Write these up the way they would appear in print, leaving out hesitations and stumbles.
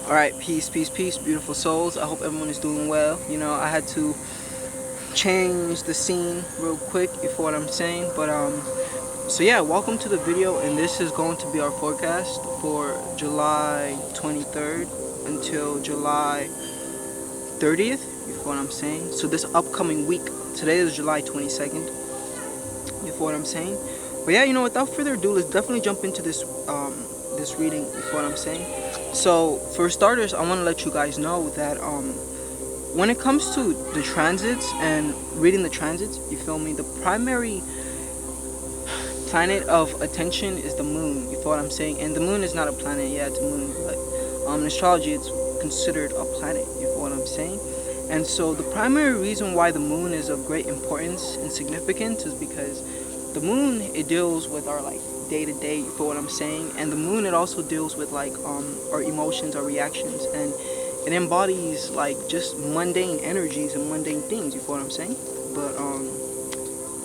Alright, peace, peace, peace, beautiful souls. I hope everyone is doing well. You know, I had to change the scene real quick, you feel what I'm saying? But so yeah, welcome to the video, and this is going to be our forecast for July 23rd until July 30th, you feel what I'm saying? So this upcoming week, today is July 22nd, you feel what I'm saying? But yeah, you know, without further ado, let's definitely jump into this this reading, you feel what I'm saying? So for starters, I want to let you guys know that when it comes to the transits and reading the transits, you feel me, the primary planet of attention is the moon, you feel what I'm saying? And the moon is not a planet, yeah, it's a moon, but in astrology it's considered a planet, you feel what I'm saying? And so the primary reason why the moon is of great importance and significance is because the moon, it deals with our like day-to-day, you feel what I'm saying? And the moon, it also deals with like our emotions, our reactions, and it embodies like just mundane energies and mundane things, you feel what I'm saying? But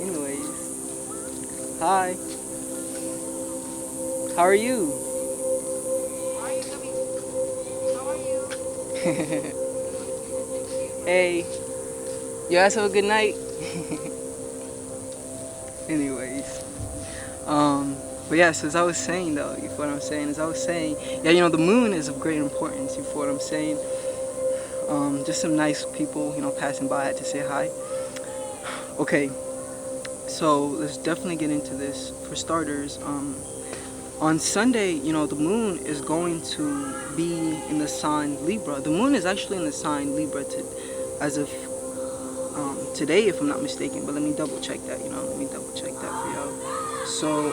anyways, hi, how are you? How are you? Hey, you guys have a good night. Anyways, but yes, as I was saying though, you feel what I'm saying? As I was saying, yeah, you know, the moon is of great importance, you feel what I'm saying? Just some nice people, you know, passing by, I had to say hi. Okay, so let's definitely get into this. For starters, on Sunday, you know, the moon is going to be in the sign Libra. The moon is actually in the sign Libra as of today, if I'm not mistaken, but let me double check that, you know, let me double check that for y'all. So,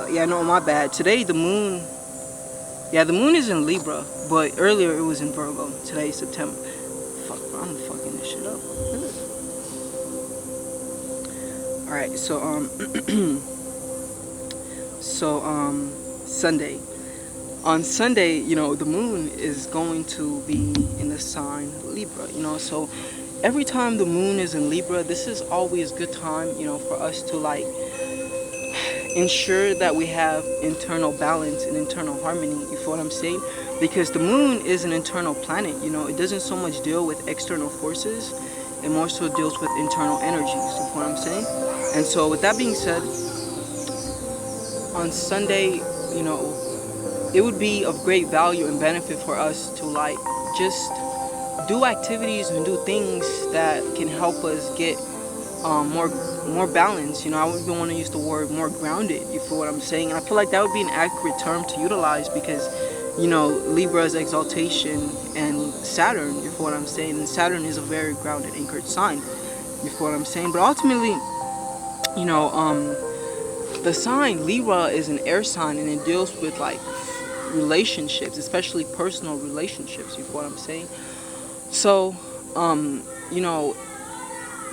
yeah, no, my bad. Today, the moon is in Libra, but earlier it was in Virgo. Today, September. Fuck, bro, I'm fucking this shit up. Alright, so, Sunday. On Sunday, you know, the moon is going to be in the sign Libra, you know, so every time the moon is in Libra, this is always a good time, you know, for us to like ensure that we have internal balance and internal harmony, you feel what I'm saying? Because the moon is an internal planet, you know, it doesn't so much deal with external forces, it more so deals with internal energies, you feel what I'm saying? And so with that being said, on Sunday, you know, it would be of great value and benefit for us to like just do activities and do things that can help us get more balance. You know, I would even want to use the word more grounded, you feel what I'm saying? And I feel like that would be an accurate term to utilize because, you know, Libra's exaltation and Saturn, you feel what I'm saying? And Saturn is a very grounded, anchored sign, you feel what I'm saying? But ultimately, you know, the sign Libra is an air sign, and it deals with like relationships, especially personal relationships, you feel what I'm saying? So, you know,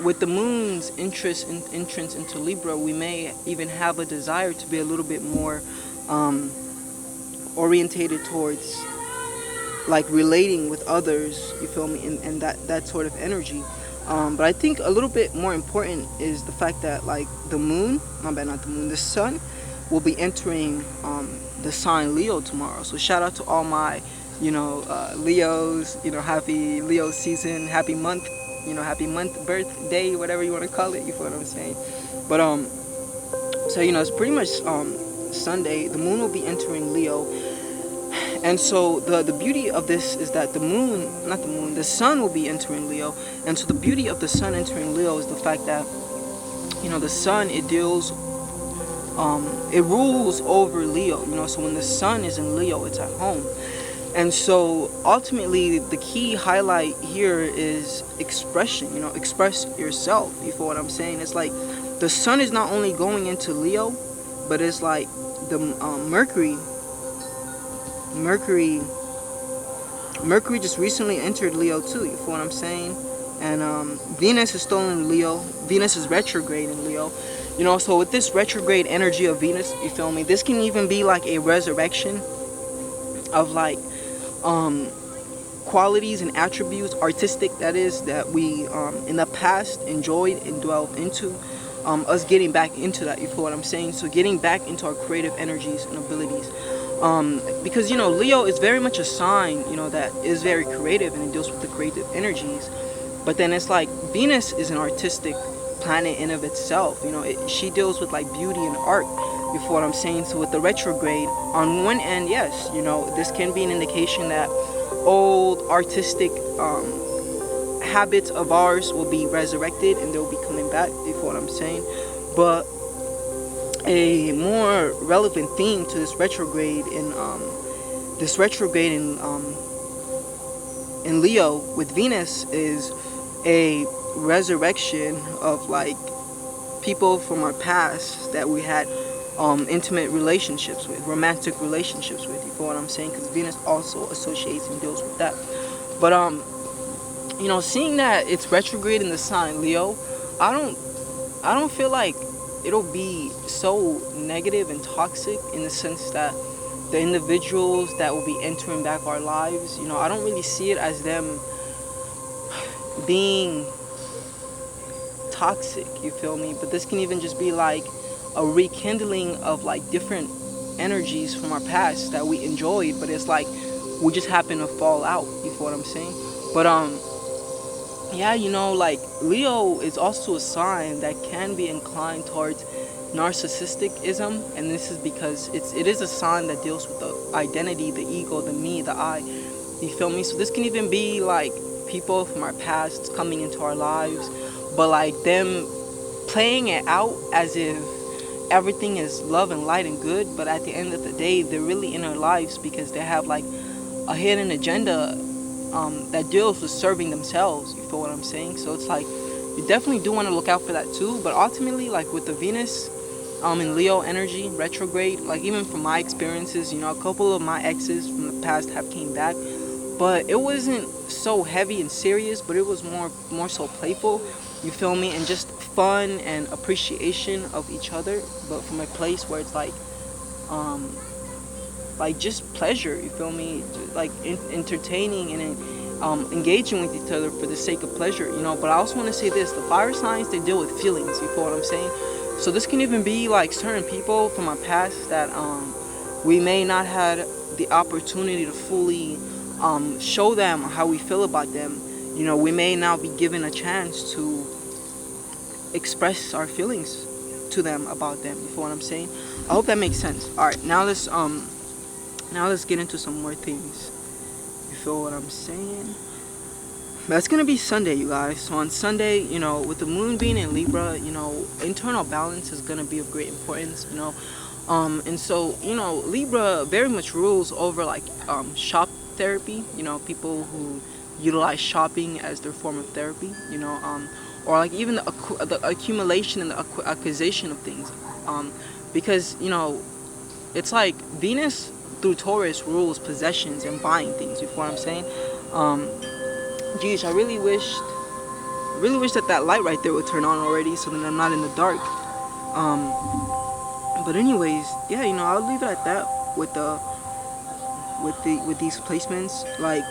with the moon's entrance into Libra, we may even have a desire to be a little bit more orientated towards like relating with others, you feel me, and that sort of energy. But I think a little bit more important is the fact that like the moon, the sun will be entering the sign Leo tomorrow. So shout out to all my, you know, Leos, you know, happy Leo season, happy month, you know, happy month, birthday, whatever you want to call it, you feel what I'm saying? But so you know, it's pretty much Sunday, the moon will be entering Leo. And so the beauty of this is that the sun will be entering Leo. And so the beauty of the sun entering Leo is the fact that, you know, the sun, it deals, it rules over Leo, you know, so when the sun is in Leo, it's at home. And so ultimately the key highlight here is expression, you know, express yourself, you feel what I'm saying? It's like the sun is not only going into Leo, but it's like the Mercury just recently entered Leo too, you feel what I'm saying? And Venus is still in Leo. Venus is retrograde in Leo, you know, so with this retrograde energy of Venus, you feel me, this can even be like a resurrection of like qualities and attributes, artistic that is, that we in the past enjoyed and dwelled into, us getting back into that, you feel what I'm saying? So getting back into our creative energies and abilities. Because you know, Leo is very much a sign, you know, that is very creative and it deals with the creative energies. But then it's like Venus is an artistic planet in of itself. You know, she deals with like beauty and art. You feel what I'm saying? So with the retrograde, on one end, yes, you know, this can be an indication that old artistic habits of ours will be resurrected and they'll be coming back. You feel what I'm saying? But a more relevant theme to this retrograde in Leo with Venus is a resurrection of like people from our past that we had intimate relationships with, romantic relationships with. You feel what I'm saying? Because Venus also associates and deals with that. But you know, seeing that it's retrograde in the sign Leo, I don't feel like it'll be so negative and toxic in the sense that the individuals that will be entering back our lives, you know, I don't really see it as them being toxic, you feel me? But this can even just be like a rekindling of like different energies from our past that we enjoyed, but it's like we just happen to fall out, you feel what I'm saying? But yeah, you know, like Leo is also a sign that can be inclined towards narcissistic-ism, and this is because it is a sign that deals with the identity, the ego, the me, the I. You feel me? So this can even be like people from our past coming into our lives, but like them playing it out as if everything is love and light and good, but at the end of the day, they're really in our lives because they have like a hidden agenda that deals with serving themselves. You feel what I'm saying? So it's like you definitely do want to look out for that too. But ultimately, like with the Venus in Leo energy retrograde, like even from my experiences, you know, a couple of my exes from the past have came back, but it wasn't so heavy and serious, but it was more so playful. You feel me? And just fun and appreciation of each other, but from a place where it's like just pleasure, you feel me? Like entertaining and engaging with each other for the sake of pleasure, you know. But I also want to say this: the fire signs, they deal with feelings. You feel what I'm saying? So this can even be like certain people from our past that we may not had the opportunity to fully show them how we feel about them. You know, we may now be given a chance to express our feelings to them about them. You feel what I'm saying? I hope that makes sense. All right, now let's get into some more things. You feel what I'm saying? That's gonna be Sunday, you guys. So on Sunday, you know, with the moon being in Libra, you know, internal balance is gonna be of great importance, you know. And so, you know, Libra very much rules over like shop therapy, you know, people who utilize shopping as their form of therapy, you know, or like even the accumulation and the acquisition of things, because, you know, it's like Venus through Taurus rules possessions and buying things. You feel what I'm saying? Geez, I really wish that light right there would turn on already, so then I'm not in the dark. But anyways, yeah, you know, I'll leave it at that with these placements. Like,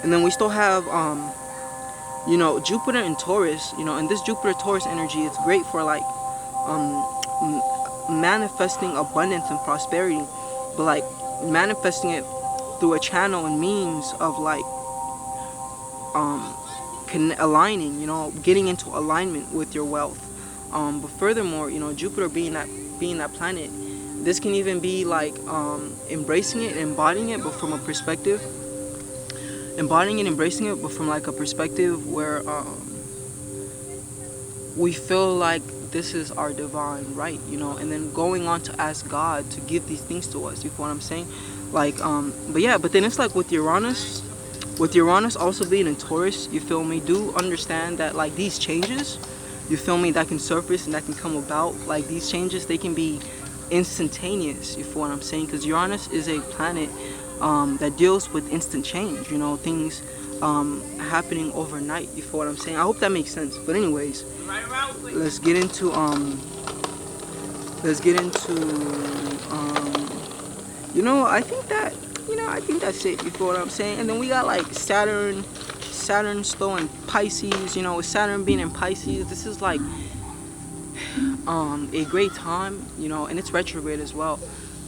and then we still have you know, Jupiter and Taurus. You know, and this Jupiter Taurus energy is great for like manifesting abundance and prosperity, but like manifesting it through a channel and means of like aligning, you know, getting into alignment with your wealth. But furthermore, you know, Jupiter being that planet, this can even be like embracing it and embodying it, but from a perspective, embracing it, but from like a perspective where we feel like this is our divine right, you know, and then going on to ask God to give these things to us. You feel what I'm saying? Like, but yeah, but then it's like with Uranus also being in Taurus, you feel me, do understand that like these changes, you feel me, that can surface and that can come about, like these changes, they can be instantaneous. You feel what I'm saying? Because Uranus is a planet that deals with instant change, you know, things happening overnight. You feel what I'm saying? I hope that makes sense. But anyways, let's get into you know, I think that's it. You feel what I'm saying? And then we got like Saturn still in Pisces. You know, with Saturn being in Pisces, this is like a great time, you know, and it's retrograde as well.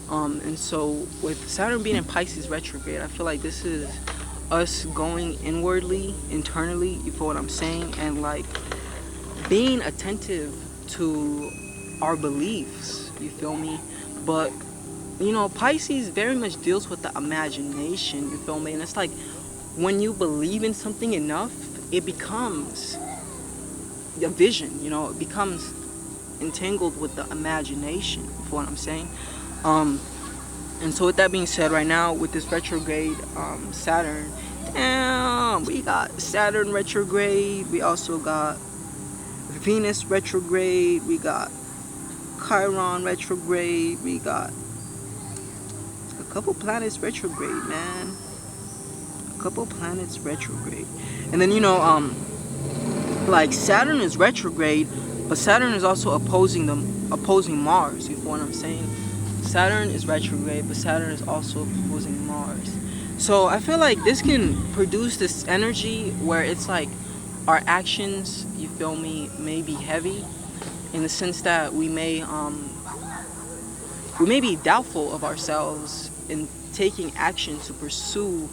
And so with Saturn being in Pisces retrograde, I feel like this is us going inwardly, internally, you feel what I'm saying? And like being attentive to our beliefs, you feel me? But you know, Pisces very much deals with the imagination, you feel me? And it's like when you believe in something enough, it becomes a vision, you know, it becomes entangled with the imagination, you feel what I'm saying? Um, and so with that being said, right now with this retrograde Saturn, damn, we got Saturn retrograde, we also got Venus retrograde, we got Chiron retrograde, we got a couple planets retrograde, man. A couple planets retrograde. And then, you know, like Saturn is retrograde, but Saturn is also opposing Mars, you feel what I'm saying? Saturn is retrograde, but Saturn is also opposing Mars. So I feel like this can produce this energy where it's like our actions, you feel me, may be heavy in the sense that we may be doubtful of ourselves in taking action to pursue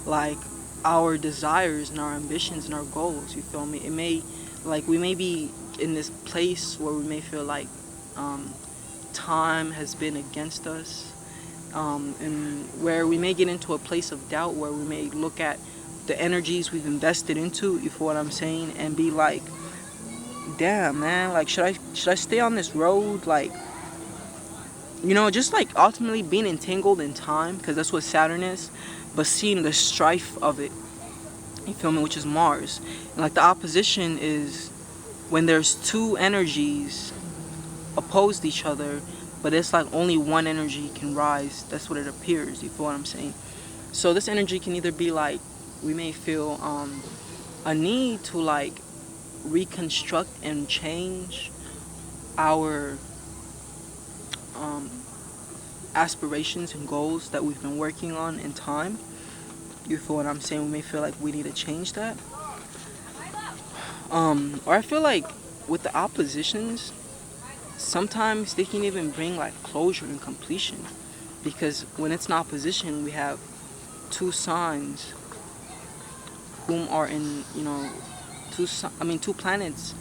like our desires and our ambitions and our goals, you feel me? It may, like, we may be in this place where we may feel like time has been against us, and where we may get into a place of doubt where we may look at the energies we've invested into, you feel what I'm saying, and be like, damn, man, like should I stay on this road? Like, you know, just like ultimately being entangled in time, because that's what Saturn is, but seeing the strife of it, you feel me, which is Mars. And like the opposition is when there's two energies opposed each other, but it's like only one energy can rise. That's what it appears, you feel what I'm saying? So this energy can either be like, we may feel a need to like reconstruct and change our aspirations and goals that we've been working on in time. You feel what I'm saying? We may feel like we need to change that. Or I feel like with the oppositions, sometimes they can even bring like closure and completion, because when it's in opposition, we have two signs whom are in, you know, two planets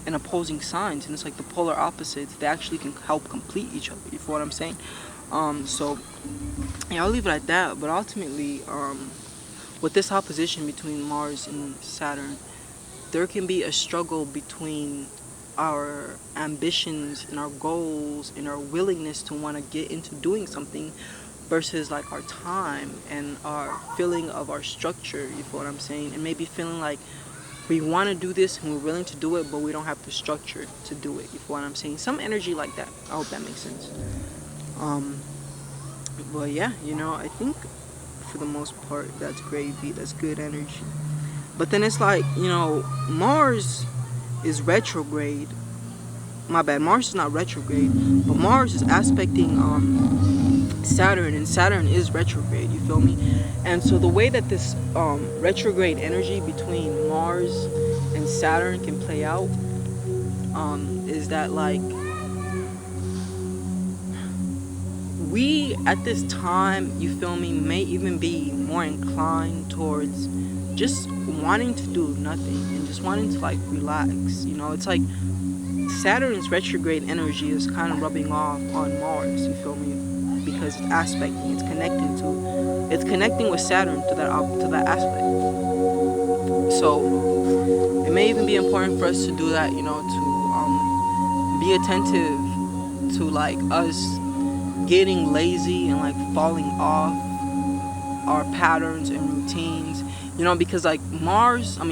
in opposing signs, and it's like the polar opposites. They actually can help complete each other. You feel what I'm saying? So yeah, I'll leave it at that. But ultimately, with this opposition between Mars and Saturn, there can be a struggle between our ambitions and our goals and our willingness to want to get into doing something versus like our time and our feeling of our structure, you feel what I'm saying? And maybe feeling like we want to do this and we're willing to do it, but we don't have the structure to do it, you feel what I'm saying? Some energy like that. I hope that makes sense. But yeah, you know, I think for the most part that's gravy, that's good energy. But then it's like, you know, Mars is retrograde. My bad, Mars is not retrograde, but Mars is aspecting Saturn, and Saturn is retrograde, you feel me? And so the way that this retrograde energy between Mars and Saturn can play out is that like we at this time, you feel me, may even be more inclined towards just wanting to do nothing and just wanting to like relax, you know? It's like Saturn's retrograde energy is kind of rubbing off on Mars, you feel me? Because it's aspecting, it's connecting with Saturn to that aspect. So it may even be important for us to do that, you know, to be attentive to like us getting lazy and like falling off our patterns and routines, you know, because like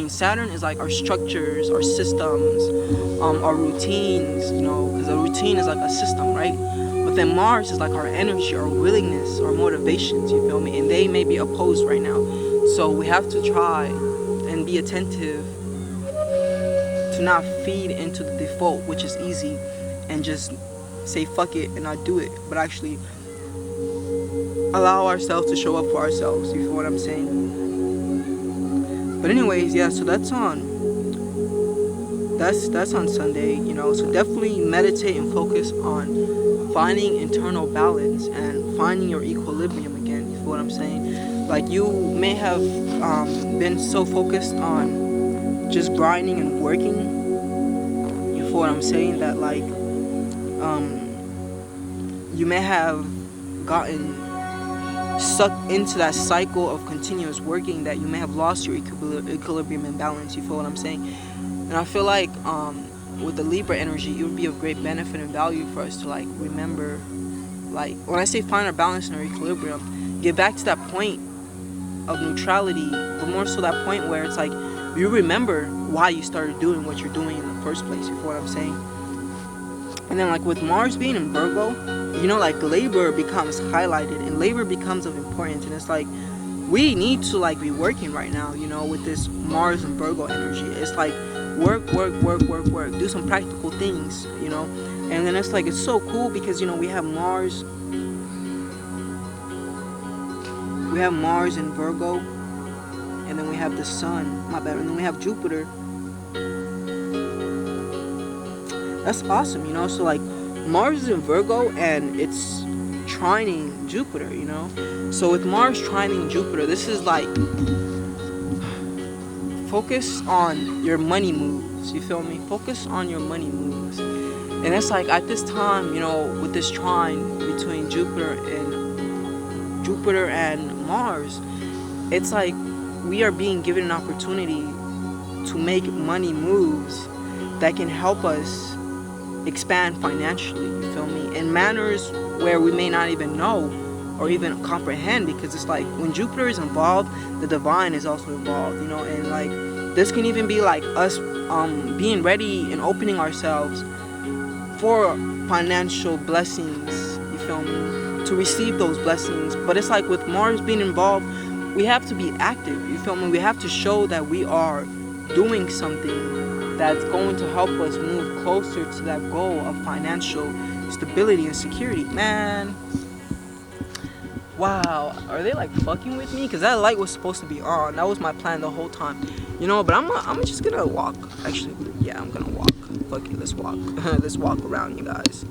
Saturn is like our structures, our systems, our routines, you know, because a routine is like a system, right? But then Mars is like our energy, our willingness, our motivations, you feel me? And they may be opposed right now. So we have to try and be attentive to not feed into the default, which is easy, and just say fuck it and not do it, but actually allow ourselves to show up for ourselves, you feel what I'm saying? But anyways, yeah, so that's that's on Sunday, you know. So definitely meditate and focus on finding internal balance and finding your equilibrium again. You feel what I'm saying? Like, you may have been so focused on just grinding and working. You feel what I'm saying? That like you may have gotten sucked into that cycle of continuous working that you may have lost your equilibrium and balance. You feel what I'm saying? And I feel like with the Libra energy, it would be of great benefit and value for us to like remember, like when I say find our balance and our equilibrium, get back to that point of neutrality, but more so that point where it's like you remember why you started doing what you're doing in the first place. You feel what I'm saying? And then like with Mars being in Virgo, you know, like labor becomes highlighted and labor becomes of importance. And it's like we need to like be working right now, you know, with this Mars and Virgo energy. It's like work, do some practical things, you know. And then it's like it's so cool because, you know, we have Mars in Virgo, and then we have the Sun, my bad, and then we have Jupiter. That's awesome, you know. So like Mars is in Virgo and it's trining Jupiter, you know. So with Mars trining Jupiter, this is like focus on your money moves. You feel me? Focus on your money moves. And it's like at this time, you know, with this trine between Jupiter and Mars, it's like we are being given an opportunity to make money moves that can help us expand financially, you feel me, in manners where we may not even know or even comprehend, because it's like when Jupiter is involved, the divine is also involved, you know. And like this can even be like us being ready and opening ourselves for financial blessings, you feel me, to receive those blessings. But it's like with Mars being involved, we have to be active, you feel me. We have to show that we are doing something that's going to help us move closer to that goal of financial stability and security. Man, wow, are they like fucking with me? Because that light was supposed to be on. That was my plan the whole time, you know. But I'm just gonna walk. Actually, yeah, I'm gonna walk. Fuck it, let's walk. Let's walk around, you guys.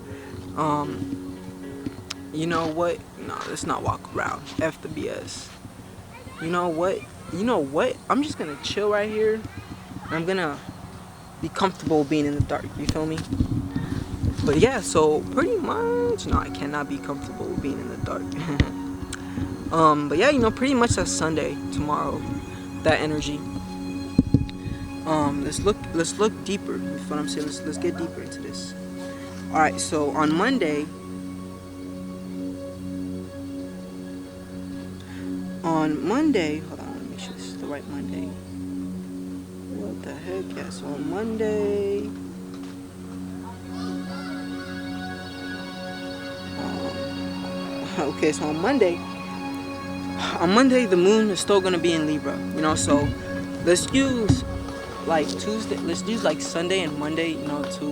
You know what? No, let's not walk around. F the BS. You know what? I'm just gonna chill right here. I'm gonna be comfortable being in the dark, you feel me? But yeah, so pretty much, no, I cannot be comfortable being in the dark. But yeah, you know, pretty much that's Sunday, tomorrow, that energy. Let's look deeper, you feel what I'm saying? Let's get deeper into this. Alright, so on Monday, hold on, let me make sure this is the right Monday. What the heck? Yeah, so on Monday, okay, so on Monday the moon is still gonna be in Libra, you know. So let's use like Sunday and Monday, you know, to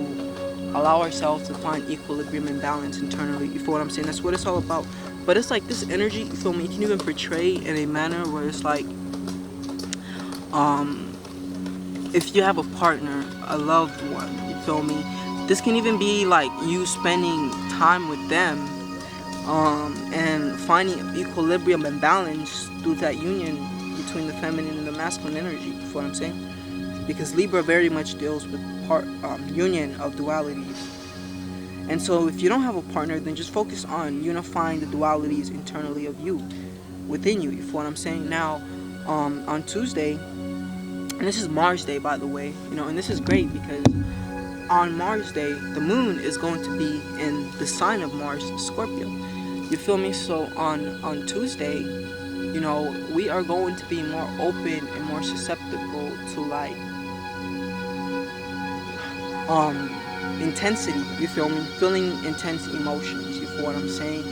allow ourselves to find equilibrium and balance internally. You feel what I'm saying? That's what it's all about. But it's like this energy, you feel me, you can even portray in a manner where it's like if you have a partner, a loved one, you feel me, this can even be like you spending time with them, and finding equilibrium and balance through that union between the feminine and the masculine energy. You feel what I'm saying? Because Libra very much deals with union of dualities. And so if you don't have a partner, then just focus on unifying the dualities internally of you, within you. You feel what I'm saying? Now, on Tuesday, and this is Mars Day, by the way, you know, and this is great because on Mars Day, the moon is going to be in the sign of Mars, Scorpio. You feel me? So on Tuesday, you know, we are going to be more open and more susceptible to like intensity, you feel me? Feeling intense emotions, you feel what I'm saying?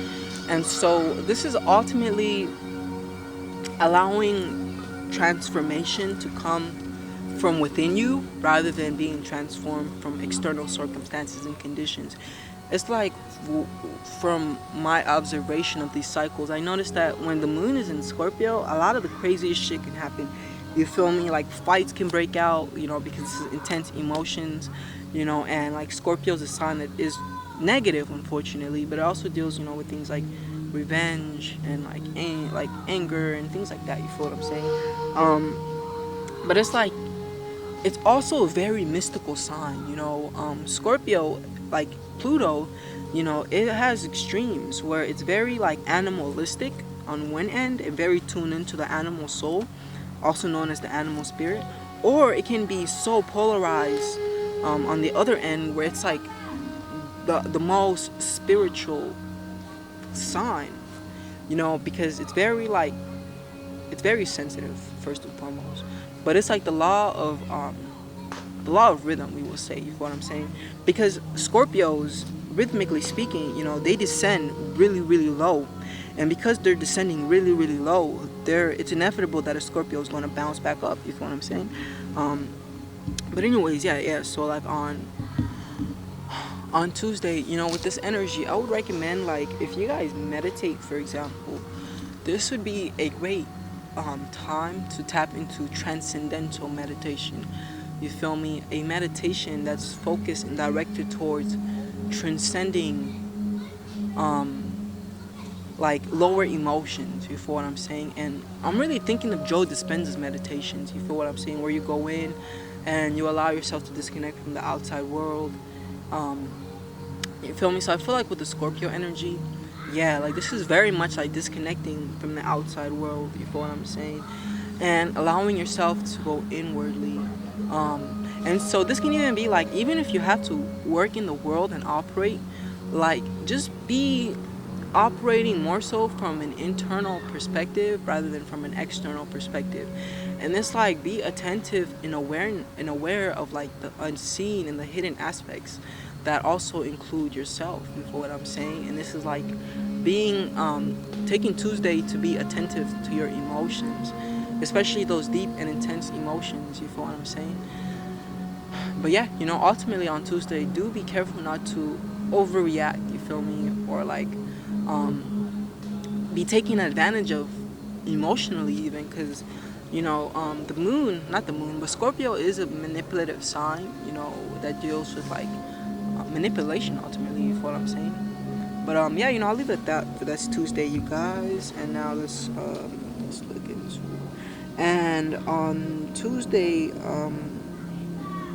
And so this is ultimately allowing transformation to come from within you rather than being transformed from external circumstances and conditions. It's like, from my observation of these cycles, I noticed that when the moon is in Scorpio, a lot of the craziest shit can happen You feel me? Like fights can break out, because this is intense emotions, and like Scorpio's a sign that is negative, unfortunately, but it also deals, with things like revenge and like anger and things like that. You feel what I'm saying? But it's like it's also a very mystical sign, Scorpio, like Pluto, it has extremes where it's very like animalistic on one end and very tuned into the animal soul, also known as the animal spirit, or it can be so polarized on the other end where it's like the most spiritual sign, because it's very sensitive first and foremost, but it's like the law of rhythm, we will say. You know what I'm saying? Because Scorpios, rhythmically speaking, they descend really, really low, and because they're descending really, really low, it's inevitable that a Scorpio is going to bounce back up. You know what I'm saying? But anyways, yeah. So like on Tuesday, with this energy, I would recommend, like, if you guys meditate, for example, this would be a great time to tap into transcendental meditation. You feel me? A meditation that's focused and directed towards transcending like lower emotions. You feel what I'm saying? And I'm really thinking of Joe Dispenza's meditations. You feel what I'm saying? Where you go in and you allow yourself to disconnect from the outside world. You feel me? So I feel like with the Scorpio energy, yeah, like this is very much like disconnecting from the outside world. You feel what I'm saying? And allowing yourself to go inwardly. And so this can even be like, even if you have to work in the world and operate, like just be operating more so from an internal perspective rather than from an external perspective. And it's like be attentive and aware of like the unseen and the hidden aspects that also include yourself. You feel what I'm saying? And this is like being taking Tuesday to be attentive to your emotions, especially those deep and intense emotions. You feel what I'm saying? But yeah, ultimately on Tuesday, do be careful not to overreact. You feel me? Or like be taken advantage of emotionally, even, because the moon, not the moon, but Scorpio is a manipulative sign, that deals with like manipulation ultimately. You feel what I'm saying? But yeah, I'll leave it at that. But that's Tuesday, you guys. And now let's look into. And on Tuesday,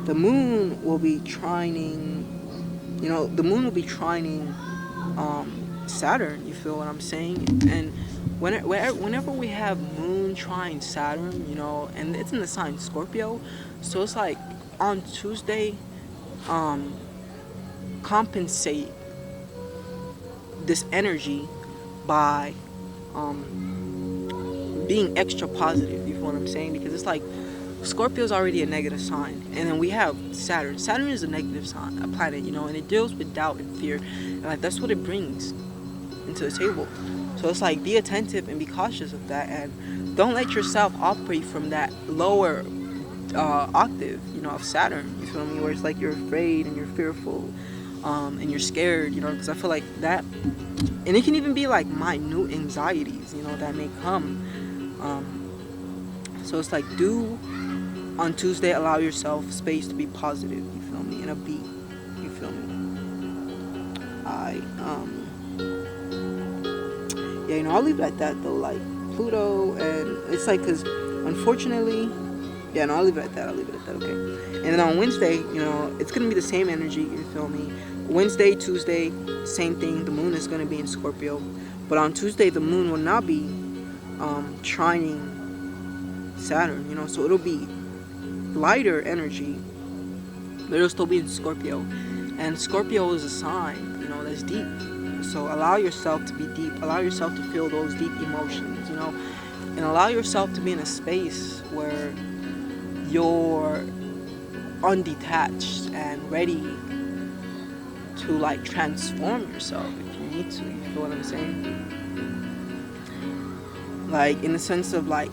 the moon will be trining. The moon will be trining Saturn. You feel what I'm saying? And whenever we have moon trine Saturn, and it's in the sign Scorpio, so it's like on Tuesday, compensate this energy by being extra positive. You feel what I'm saying? Because it's like Scorpio is already a negative sign, and then we have Saturn. Saturn is a negative sign, a planet, and it deals with doubt and fear, and like that's what it brings into the table. So it's like be attentive and be cautious of that, and don't let yourself operate from that lower octave, of Saturn. You feel me? Where it's like you're afraid and you're fearful, and you're scared, because I feel like that, and it can even be like minute anxieties, that may come. So it's like on Tuesday, allow yourself space to be positive. You feel me? And a beat. You feel me? Yeah, I'll leave it at that though. Like Pluto, and it's like, because unfortunately, yeah, no, I'll leave it at that. Okay. And then on Wednesday, it's gonna be the same energy. You feel me? Wednesday, Tuesday, same thing. The moon is gonna be in Scorpio, but on Tuesday, the moon will not be trining Saturn. So it'll be lighter energy, but it'll still be in Scorpio, and Scorpio is a sign, that's deep. So allow yourself to be deep, allow yourself to feel those deep emotions, and allow yourself to be in a space where you're undetached and ready to like transform yourself if you need to. You feel what I'm saying? Like in the sense of like,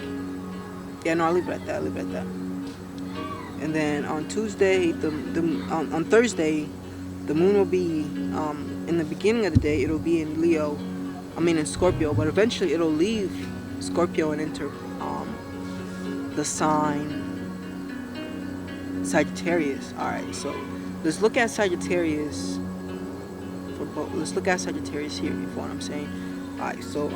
yeah, no, I'll leave it at that. And then on Tuesday, on Thursday, the moon will be in the beginning of the day. It'll be in in Scorpio, but eventually it'll leave Scorpio and enter the sign Sagittarius. Alright, so let's look at Sagittarius for both. Let's look at Sagittarius here, you feel what I'm saying? Alright, so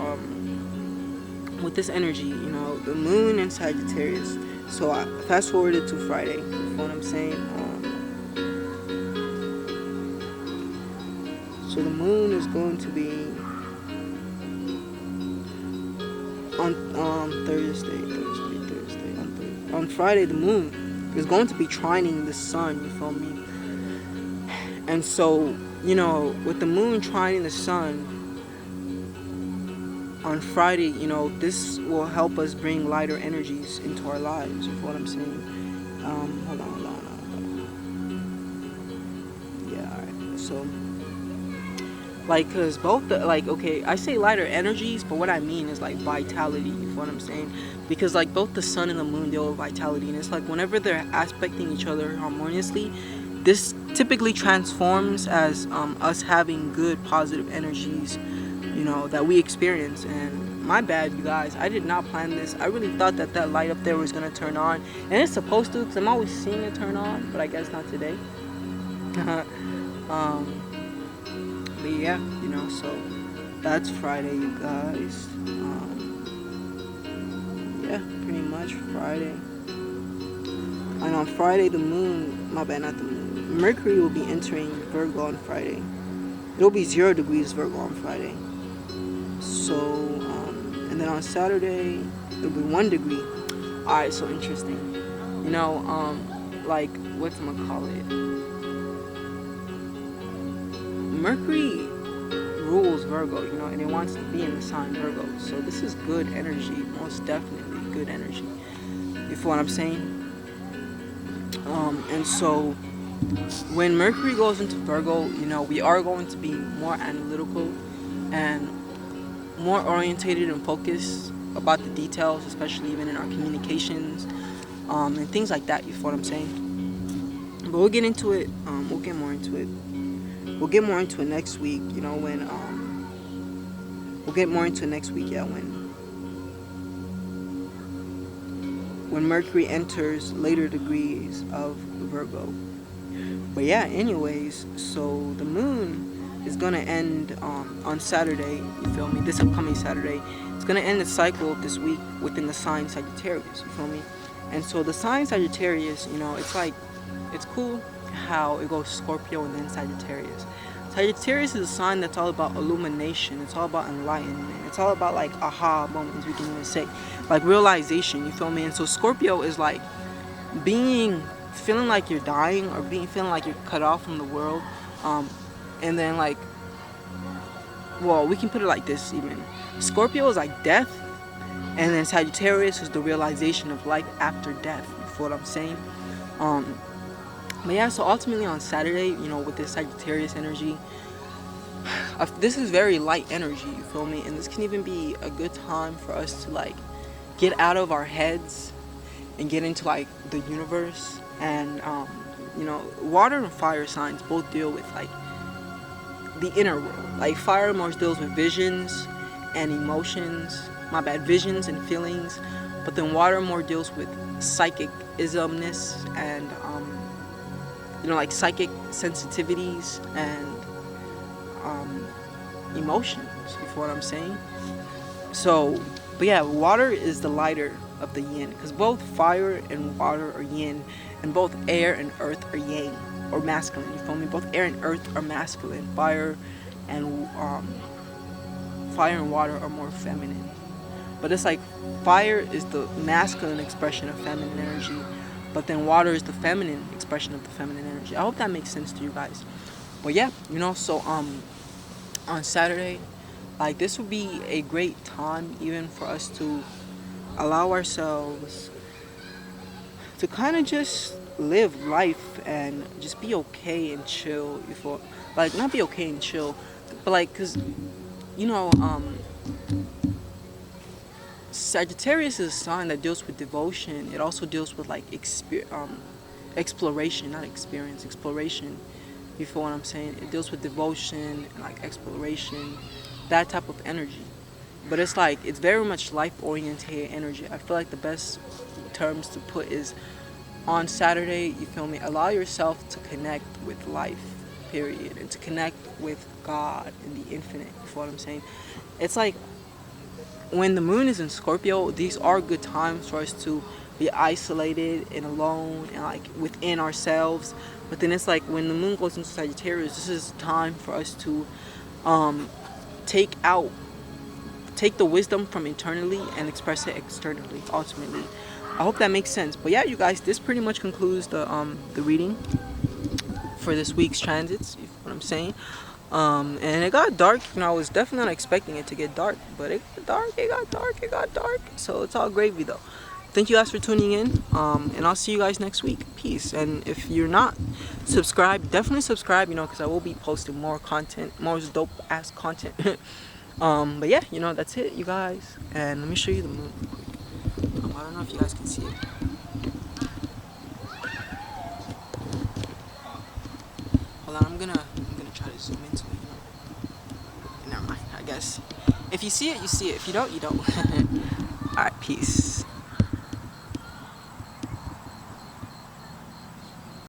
with this energy, the moon in Sagittarius. So I fast forwarded to Friday, you feel what I'm saying? So the moon is going to be on Thursday, on Friday. The moon is going to be trining the sun, you feel me? And so, with the moon trining the sun on Friday, this will help us bring lighter energies into our lives, you feel what I'm saying? Hold on. Yeah, alright. So, cause both okay, I say lighter energies, but what I mean is vitality, you feel what I'm saying? Because both the sun and the moon deal with vitality, and it's whenever they're aspecting each other harmoniously, this typically transforms as us having good positive energies, that we experience. And my bad, you guys, I did not plan this. I really thought that light up there was gonna turn on, and it's supposed to, because I'm always seeing it turn on, but I guess not today. But yeah, so that's Friday, you guys. Yeah, pretty much Friday. And on Friday, the moon, my bad, not the moon, Mercury will be entering Virgo on Friday. It'll be 0 degrees Virgo on Friday. So, and then on Saturday, it'll be 1 degree. Alright, so interesting. Whatchamacallit? Mercury rules Virgo, and it wants to be in the sign Virgo. So this is good energy, most definitely good energy. You feel what I'm saying? And so when Mercury goes into Virgo, we are going to be more analytical and more orientated and focused about the details, especially even in our communications, and things like that, you feel what I'm saying? But we'll get into it, we'll get more into it next week, when we'll get more into it next week, when Mercury enters later degrees of Virgo. But yeah, anyways, so the moon is gonna end on Saturday, you feel me? This upcoming Saturday. It's gonna end the cycle of this week within the sign Sagittarius, you feel me? And so the sign Sagittarius, it's cool how it goes Scorpio and then Sagittarius. Sagittarius is a sign that's all about illumination. It's all about enlightenment. It's all about aha moments, we can even say, realization, you feel me? And so Scorpio is feeling like you're dying, or feeling like you're cut off from the world, and then we can put it like this even. Scorpio is death, and then Sagittarius is the realization of life after death, you feel what I'm saying? But yeah, so ultimately on Saturday, with this Sagittarius energy, this is very light energy, you feel me? And this can even be a good time for us to get out of our heads and get into the universe. And water and fire signs both deal with the inner world. Fire more deals with visions and emotions, visions and feelings, but then water more deals with psychic-ismness and psychic sensitivities and emotions, you feel what I'm saying? So, but yeah, water is the lighter of the yin, because both fire and water are yin, and both air and earth are yang, or masculine, you feel me? Both air and earth are masculine. Fire and water are more feminine. But it's fire is the masculine expression of feminine energy, but then water is the feminine expression of the feminine energy. I hope that makes sense to you guys. But yeah, so on Saturday, this would be a great time even for us to allow ourselves to kind of just live life and just be okay and chill. You feel not be okay and chill, but because Sagittarius is a sign that deals with devotion. It also deals with exploration, not experience, exploration. You feel what I'm saying? It deals with devotion and exploration, that type of energy. but it's like it's very much life-oriented energy. I feel like the best terms to put is on Saturday, you feel me? Allow yourself to connect with life, period, and to connect with God and the infinite. You feel what I'm saying? It's like when the moon is in Scorpio, these are good times for us to be isolated and alone and like within ourselves. But then it's like when the moon goes into Sagittarius, this is time for us to um, take out, take the wisdom from internally and express it externally. Ultimately, I hope that makes sense. But yeah, you guys, this pretty much concludes the reading for this week's transits. You know what I'm saying? And it got dark. You know, I was definitely not expecting it to get dark, but it got dark. It got dark. It got dark. So it's all gravy though. Thank you guys for tuning in. And I'll see you guys next week. Peace. And if you're not subscribed, definitely subscribe. You know, because I will be posting more content, more dope ass content. But yeah, you know, that's it, you guys. And let me show you the moon. I don't know if you guys can see it. Hold on, I'm gonna try to zoom into it. You know? Never mind. I guess if you see it, you see it. If you don't, you don't. All right, peace.